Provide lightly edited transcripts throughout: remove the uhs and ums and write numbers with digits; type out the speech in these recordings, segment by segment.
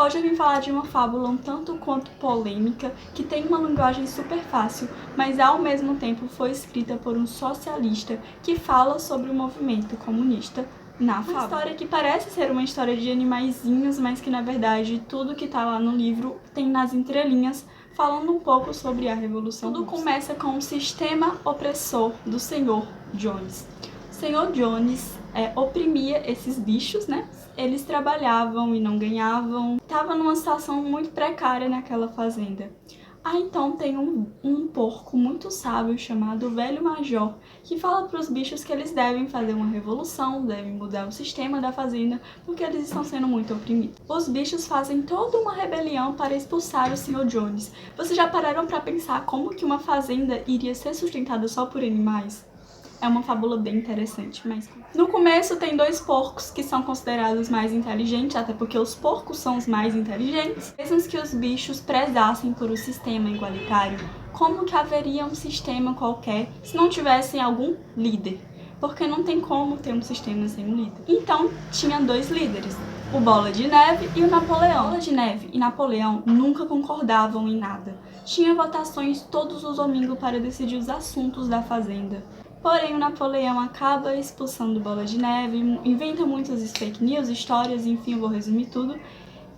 Hoje eu vim falar de uma fábula um tanto quanto polêmica, que tem uma linguagem super fácil, mas ao mesmo tempo foi escrita por um socialista que fala sobre o movimento comunista na fábula. Uma história que parece ser uma história de animaizinhos, mas que na verdade tudo que tá lá no livro tem nas entrelinhas, falando um pouco sobre a Revolução Russa. Tudo começa com o sistema opressor do Senhor Jones. O Senhor Jones oprimia esses bichos, né? Eles trabalhavam e não ganhavam. Tava numa situação muito precária naquela fazenda. Então tem um porco muito sábio chamado Velho Major, que fala para os bichos que eles devem fazer uma revolução, devem mudar o sistema da fazenda, porque eles estão sendo muito oprimidos. Os bichos fazem toda uma rebelião para expulsar o Sr. Jones. Vocês já pararam para pensar como que uma fazenda iria ser sustentada só por animais? É uma fábula bem interessante, mas... No começo tem dois porcos que são considerados mais inteligentes, até porque os porcos são os mais inteligentes. Mesmo que os bichos prezassem por um sistema igualitário, como que haveria um sistema qualquer se não tivessem algum líder? Porque não tem como ter um sistema sem um líder. Então, tinha dois líderes, o Bola de Neve e o Napoleão. Bola de Neve e Napoleão nunca concordavam em nada. Tinha votações todos os domingos para decidir os assuntos da fazenda. Porém, o Napoleão acaba expulsando Bola de Neve, inventa muitas fake news, histórias, enfim, eu vou resumir tudo.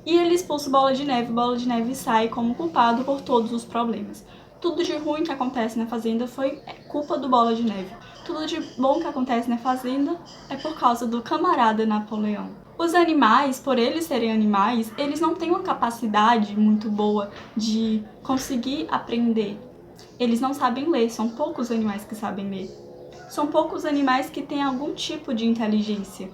E ele expulsa Bola de Neve sai como culpado por todos os problemas. Tudo de ruim que acontece na fazenda foi culpa do Bola de Neve. Tudo de bom que acontece na fazenda é por causa do camarada Napoleão. Os animais, por eles serem animais, eles não têm uma capacidade muito boa de conseguir aprender. Eles não sabem ler, são poucos animais que sabem ler. São poucos animais que têm algum tipo de inteligência.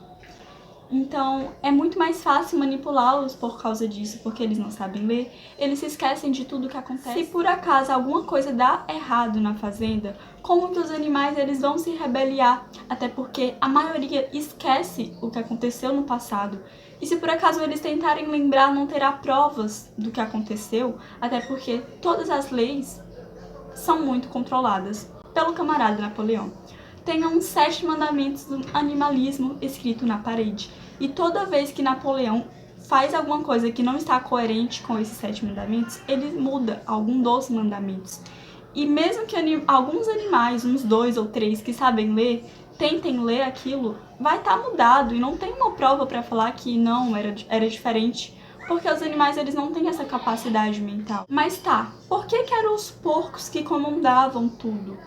Então, é muito mais fácil manipulá-los por causa disso, porque eles não sabem ler, eles se esquecem de tudo que acontece. Se por acaso alguma coisa dá errado na fazenda, como que os animais eles vão se rebeliar? Até porque a maioria esquece o que aconteceu no passado. E se por acaso eles tentarem lembrar, não terá provas do que aconteceu, até porque todas as leis são muito controladas pelo camarada Napoleão. Tem uns 7 mandamentos do animalismo escrito na parede. E toda vez que Napoleão faz alguma coisa que não está coerente com esses 7 mandamentos, ele muda algum dos mandamentos. E mesmo que alguns animais, uns 2 ou 3 que sabem ler, tentem ler aquilo, vai estar mudado e não tem uma prova para falar que não, era diferente. Porque os animais eles não têm essa capacidade mental. Mas tá, por que eram os porcos que comandavam tudo?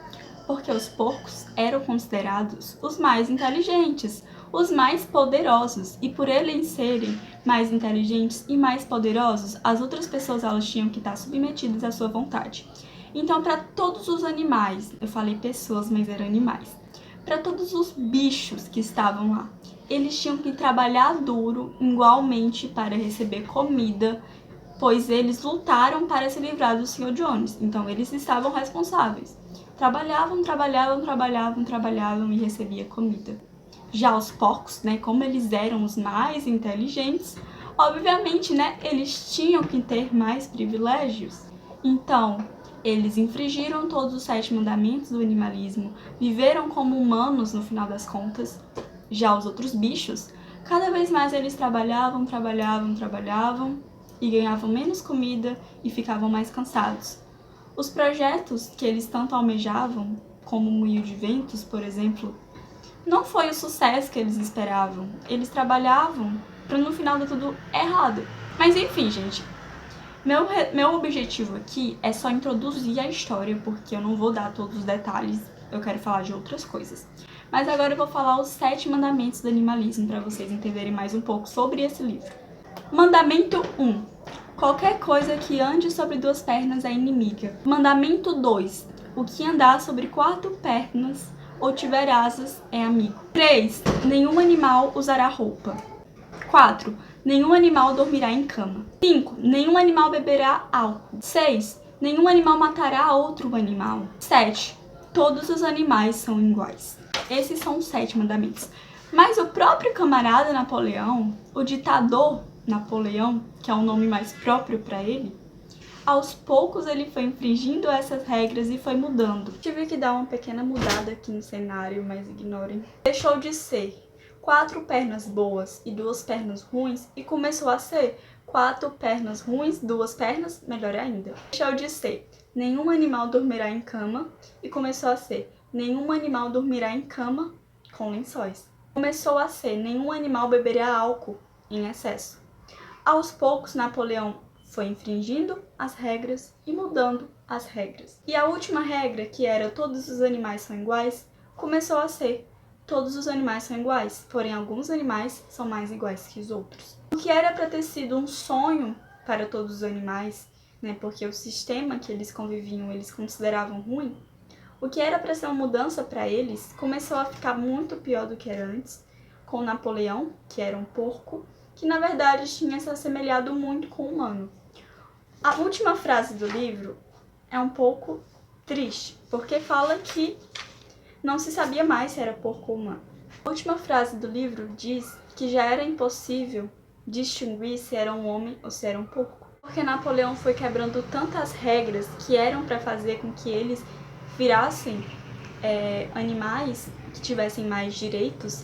Porque os porcos eram considerados os mais inteligentes, os mais poderosos, e por eles serem mais inteligentes e mais poderosos, as outras pessoas elas tinham que estar submetidas à sua vontade. Então, para todos os animais, eu falei pessoas, mas eram animais, para todos os bichos que estavam lá, eles tinham que trabalhar duro igualmente para receber comida, pois eles lutaram para se livrar do Sr. Jones, então eles estavam responsáveis. Trabalhavam e recebia comida. Já os porcos, né, como eles eram os mais inteligentes, obviamente, né, eles tinham que ter mais privilégios. Então, eles infringiram todos os 7 mandamentos do animalismo, viveram como humanos no final das contas. Já os outros bichos, cada vez mais eles trabalhavam e ganhavam menos comida e ficavam mais cansados. Os projetos que eles tanto almejavam, como o moinho de ventos, por exemplo, não foi o sucesso que eles esperavam. Eles trabalhavam para no final dar tudo errado. Mas enfim, gente, meu objetivo aqui é só introduzir a história, porque eu não vou dar todos os detalhes, eu quero falar de outras coisas. Mas agora eu vou falar os 7 mandamentos do animalismo para vocês entenderem mais um pouco sobre esse livro. Mandamento 1. Qualquer coisa que ande sobre 2 pernas é inimiga. Mandamento 2. O que andar sobre 4 pernas ou tiver asas é amigo. 3. Nenhum animal usará roupa. 4. Nenhum animal dormirá em cama. 5. Nenhum animal beberá álcool. 6. Nenhum animal matará outro animal. 7. Todos os animais são iguais. Esses são os 7 mandamentos. Mas o próprio camarada Napoleão, o ditador Napoleão, que é o nome mais próprio para ele, aos poucos ele foi infringindo essas regras e foi mudando. Tive que dar uma pequena mudada aqui no cenário, mas ignorem. Deixou de ser 4 pernas boas e 2 pernas ruins e começou a ser 4 pernas ruins, 2 pernas, melhor ainda. Deixou de ser nenhum animal dormirá em cama e começou a ser nenhum animal dormirá em cama com lençóis. Começou a ser nenhum animal beberá álcool em excesso. Aos poucos, Napoleão foi infringindo as regras e mudando as regras. E a última regra, que era todos os animais são iguais, começou a ser todos os animais são iguais, porém alguns animais são mais iguais que os outros. O que era para ter sido um sonho para todos os animais, né, porque o sistema que eles conviviam eles consideravam ruim, o que era para ser uma mudança para eles começou a ficar muito pior do que era antes, com Napoleão, que era um porco, que na verdade tinha se assemelhado muito com o humano. A última frase do livro é um pouco triste, porque fala que não se sabia mais se era porco ou humano. A última frase do livro diz que já era impossível distinguir se era um homem ou se era um porco, porque Napoleão foi quebrando tantas regras que eram para fazer com que eles virassem animais que tivessem mais direitos.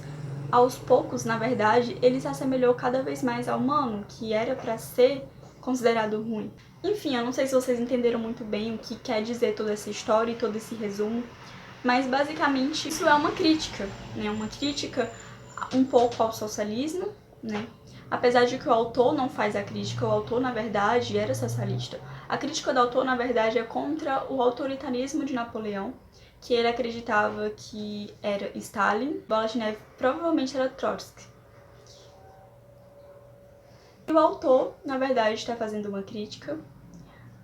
Aos poucos, na verdade, ele se assemelhou cada vez mais ao humano, que era para ser considerado ruim. Enfim, eu não sei se vocês entenderam muito bem o que quer dizer toda essa história e todo esse resumo, mas basicamente isso é uma crítica, né? Uma crítica um pouco ao socialismo, né? Apesar de que o autor não faz a crítica, o autor na verdade era socialista. A crítica do autor na verdade é contra o autoritarismo de Napoleão, que ele acreditava que era Stalin, Bola de Neve provavelmente era Trotsky. E o autor, na verdade, está fazendo uma crítica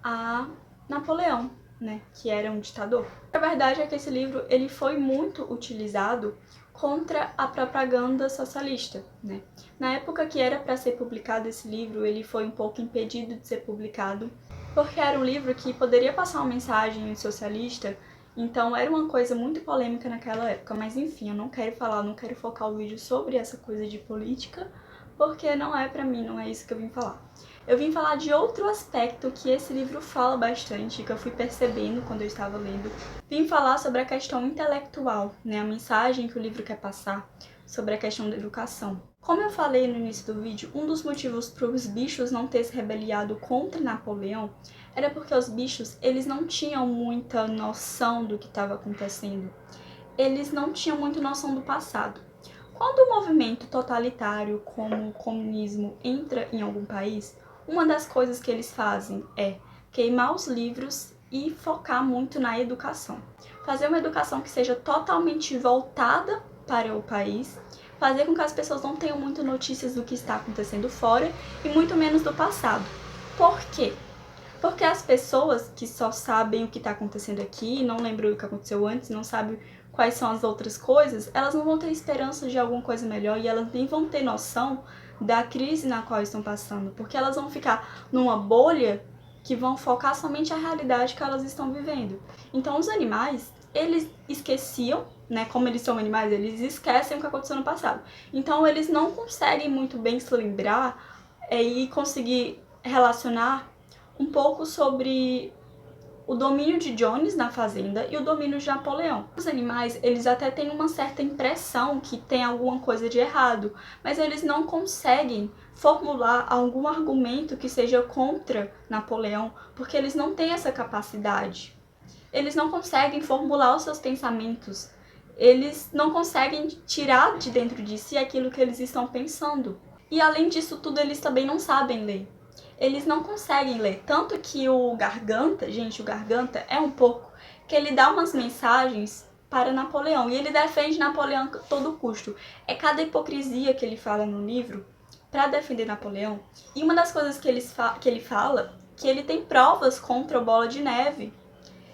a Napoleão, né, que era um ditador. A verdade é que esse livro ele foi muito utilizado contra a propaganda socialista, né? Na época que era para ser publicado esse livro, ele foi um pouco impedido de ser publicado, porque era um livro que poderia passar uma mensagem socialista, então era uma coisa muito polêmica naquela época. Mas enfim, eu não quero focar o vídeo sobre essa coisa de política, porque não é pra mim, não é isso que eu vim falar. Eu vim falar de outro aspecto que esse livro fala bastante, que eu fui percebendo quando eu estava lendo. Vim falar sobre a questão intelectual, né, a mensagem que o livro quer passar sobre a questão da educação. Como eu falei no início do vídeo, um dos motivos para os bichos não ter se rebeliado contra Napoleão era porque os bichos eles não tinham muita noção do que estava acontecendo. Eles não tinham muita noção do passado. Quando o movimento totalitário como o comunismo entra em algum país, uma das coisas que eles fazem é queimar os livros e focar muito na educação. Fazer uma educação que seja totalmente voltada para o país, fazer com que as pessoas não tenham muitas notícias do que está acontecendo fora e muito menos do passado. Por quê? Porque as pessoas que só sabem o que está acontecendo aqui, não lembram o que aconteceu antes, não sabem quais são as outras coisas, elas não vão ter esperança de alguma coisa melhor e elas nem vão ter noção da crise na qual estão passando, porque elas vão ficar numa bolha que vão focar somente a realidade que elas estão vivendo. Então os animais, eles esqueciam, né, como eles são animais, eles esquecem o que aconteceu no passado. Então eles não conseguem muito bem se lembrar e conseguir relacionar um pouco sobre o domínio de Jones na fazenda e o domínio de Napoleão. Os animais, eles até têm uma certa impressão que tem alguma coisa de errado, mas eles não conseguem formular algum argumento que seja contra Napoleão, porque eles não têm essa capacidade. Eles não conseguem formular os seus pensamentos. Eles não conseguem tirar de dentro de si aquilo que eles estão pensando. E além disso tudo, eles também não sabem ler. Eles não conseguem ler, tanto que o Garganta, gente, o Garganta é um porco que ele dá umas mensagens para Napoleão e ele defende Napoleão a todo custo. É cada hipocrisia que ele fala no livro para defender Napoleão. E uma das coisas que ele fala, que ele tem provas contra o Bola de Neve.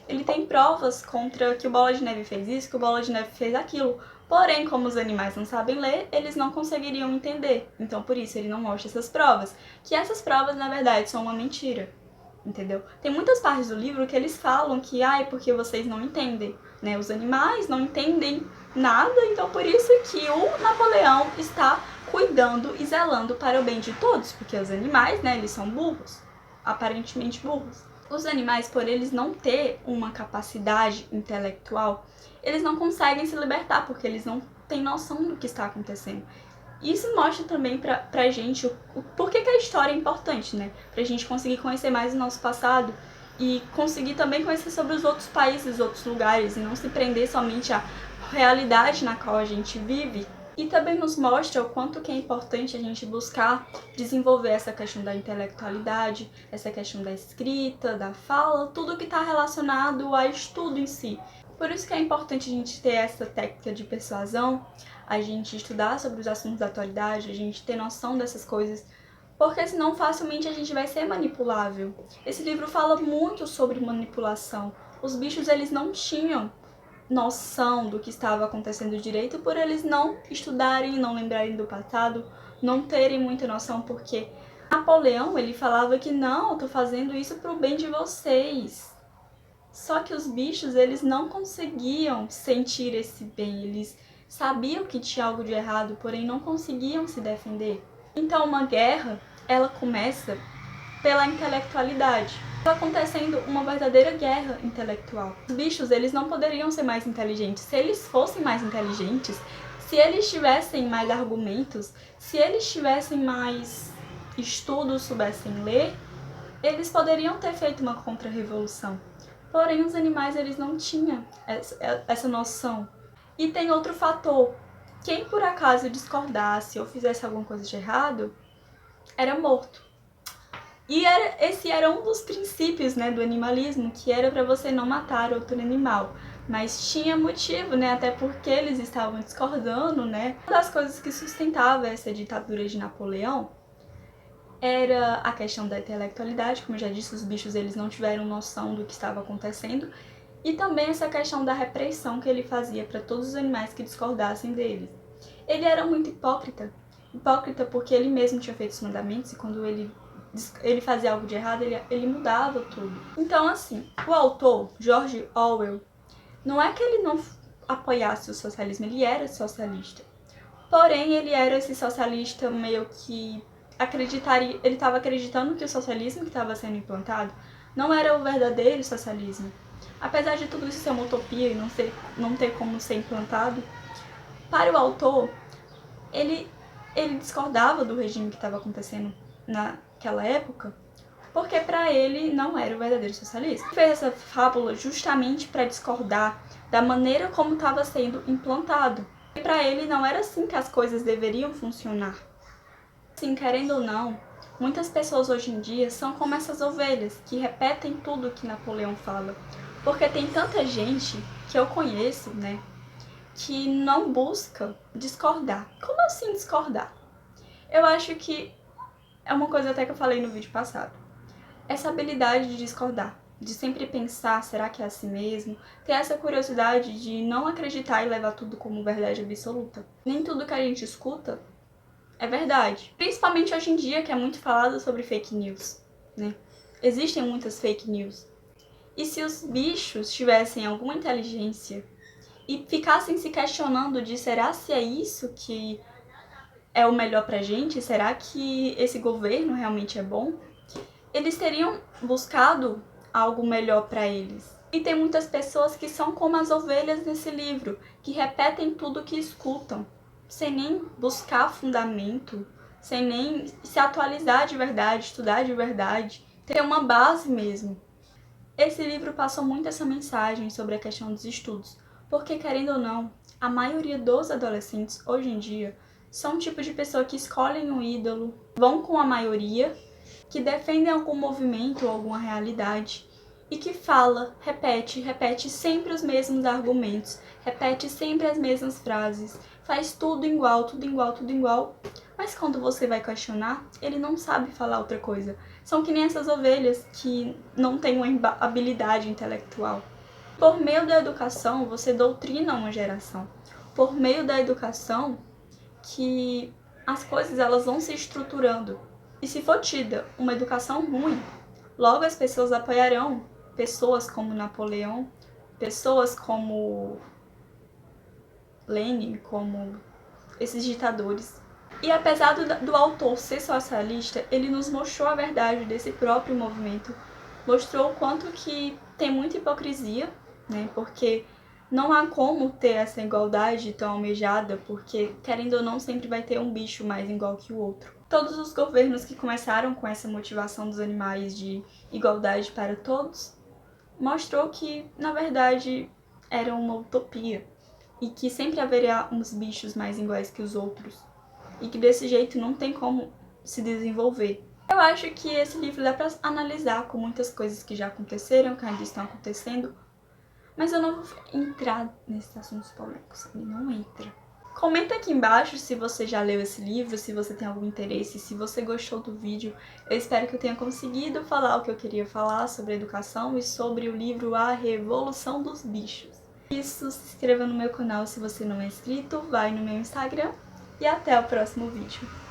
Ele tem provas contra que o Bola de Neve fez isso, que o Bola de Neve fez aquilo. Porém, como os animais não sabem ler, eles não conseguiriam entender. Então, por isso, ele não mostra essas provas. Que essas provas, na verdade, são uma mentira. Entendeu? Tem muitas partes do livro que eles falam que, porque vocês não entendem, né? Os animais não entendem nada, então por isso que o Napoleão está cuidando e zelando para o bem de todos. Porque os animais, né, eles são burros. Aparentemente burros. Os animais, por eles não ter uma capacidade intelectual, eles não conseguem se libertar, porque eles não têm noção do que está acontecendo. Isso mostra também pra gente o porquê que a história é importante, né? Pra gente conseguir conhecer mais o nosso passado e conseguir também conhecer sobre os outros países, outros lugares, e não se prender somente à realidade na qual a gente vive. E também nos mostra o quanto que é importante a gente buscar desenvolver essa questão da intelectualidade, essa questão da escrita, da fala, tudo que está relacionado ao estudo em si. Por isso que é importante a gente ter essa técnica de persuasão, a gente estudar sobre os assuntos da atualidade, a gente ter noção dessas coisas, porque senão facilmente a gente vai ser manipulável. Esse livro fala muito sobre manipulação. Os bichos, eles não tinham noção do que estava acontecendo direito por eles não estudarem, não lembrarem do passado, não terem muita noção, porque Napoleão, ele falava que não, eu tô fazendo isso pro bem de vocês. Só que os bichos, eles não conseguiam sentir esse bem, eles sabiam que tinha algo de errado, porém não conseguiam se defender. Então uma guerra, ela começa pela intelectualidade. Está acontecendo uma verdadeira guerra intelectual. Os bichos, eles não poderiam ser mais inteligentes. Se eles fossem mais inteligentes, se eles tivessem mais argumentos, se eles tivessem mais estudos, soubessem ler, eles poderiam ter feito uma contra-revolução. Porém, os animais, eles não tinham essa noção. E tem outro fator. Quem por acaso discordasse ou fizesse alguma coisa de errado, era morto. E esse era um dos princípios, né, do animalismo, que era para você não matar outro animal. Mas tinha motivo, né, até porque eles estavam discordando, né. Uma das coisas que sustentava essa ditadura de Napoleão era a questão da intelectualidade, como eu já disse, os bichos eles não tiveram noção do que estava acontecendo, e também essa questão da repressão que ele fazia para todos os animais que discordassem dele. Ele era muito hipócrita porque ele mesmo tinha feito os mandamentos, e quando ele fazia algo de errado, ele mudava tudo. Então, assim, o autor, George Orwell, não é que ele não apoiasse o socialismo, ele era socialista. Porém, ele era esse socialista meio que ele estava acreditando que o socialismo que estava sendo implantado não era o verdadeiro socialismo. Apesar de tudo isso ser uma utopia e não ter como ser implantado, para o autor, ele discordava do regime que estava acontecendo naquela época, porque para ele não era o verdadeiro socialismo. Ele fez essa fábula justamente para discordar da maneira como estava sendo implantado. E para ele não era assim que as coisas deveriam funcionar. Assim, querendo ou não, muitas pessoas hoje em dia são como essas ovelhas que repetem tudo que Napoleão fala. Porque tem tanta gente que eu conheço, né, que não busca discordar. Como assim discordar? Eu acho que é uma coisa até que eu falei no vídeo passado. Essa habilidade de discordar, de sempre pensar, será que é assim mesmo? Ter essa curiosidade de não acreditar e levar tudo como verdade absoluta. Nem tudo que a gente escuta é verdade. Principalmente hoje em dia, que é muito falado sobre fake news, né? Existem muitas fake news. E se os bichos tivessem alguma inteligência e ficassem se questionando de será se é isso que é o melhor pra gente? Será que esse governo realmente é bom? Eles teriam buscado algo melhor pra eles. E tem muitas pessoas que são como as ovelhas nesse livro, que repetem tudo que escutam, sem nem buscar fundamento, sem nem se atualizar de verdade, estudar de verdade, ter uma base mesmo. Esse livro passou muito essa mensagem sobre a questão dos estudos, porque, querendo ou não, a maioria dos adolescentes hoje em dia são um tipo de pessoa que escolhem um ídolo, vão com a maioria, que defendem algum movimento ou alguma realidade e que fala, repete sempre os mesmos argumentos, repete sempre as mesmas frases, faz tudo igual, tudo igual, tudo igual. Mas quando você vai questionar, ele não sabe falar outra coisa. São que nem essas ovelhas que não têm uma habilidade intelectual. Por meio da educação, você doutrina uma geração. Por meio da educação, que as coisas elas vão se estruturando. E se for tida uma educação ruim, logo as pessoas apoiarão pessoas como Napoleão, pessoas como Lenin, como esses ditadores. E apesar do autor ser socialista, ele nos mostrou a verdade desse próprio movimento, mostrou o quanto que tem muita hipocrisia, né? Porque Não há como ter essa igualdade tão almejada, porque, querendo ou não, sempre vai ter um bicho mais igual que o outro. Todos os governos que começaram com essa motivação dos animais de igualdade para todos, mostrou que, na verdade, era uma utopia. E que sempre haveria uns bichos mais iguais que os outros. E que desse jeito não tem como se desenvolver. Eu acho que esse livro dá pra analisar com muitas coisas que já aconteceram, que ainda estão acontecendo, mas eu não vou entrar nesses assuntos polêmicos, sabe? Não entra. Comenta aqui embaixo se você já leu esse livro, se você tem algum interesse, se você gostou do vídeo. Eu espero que eu tenha conseguido falar o que eu queria falar sobre educação e sobre o livro A Revolução dos Bichos. Isso, se inscreva no meu canal se você não é inscrito, vai no meu Instagram e até o próximo vídeo.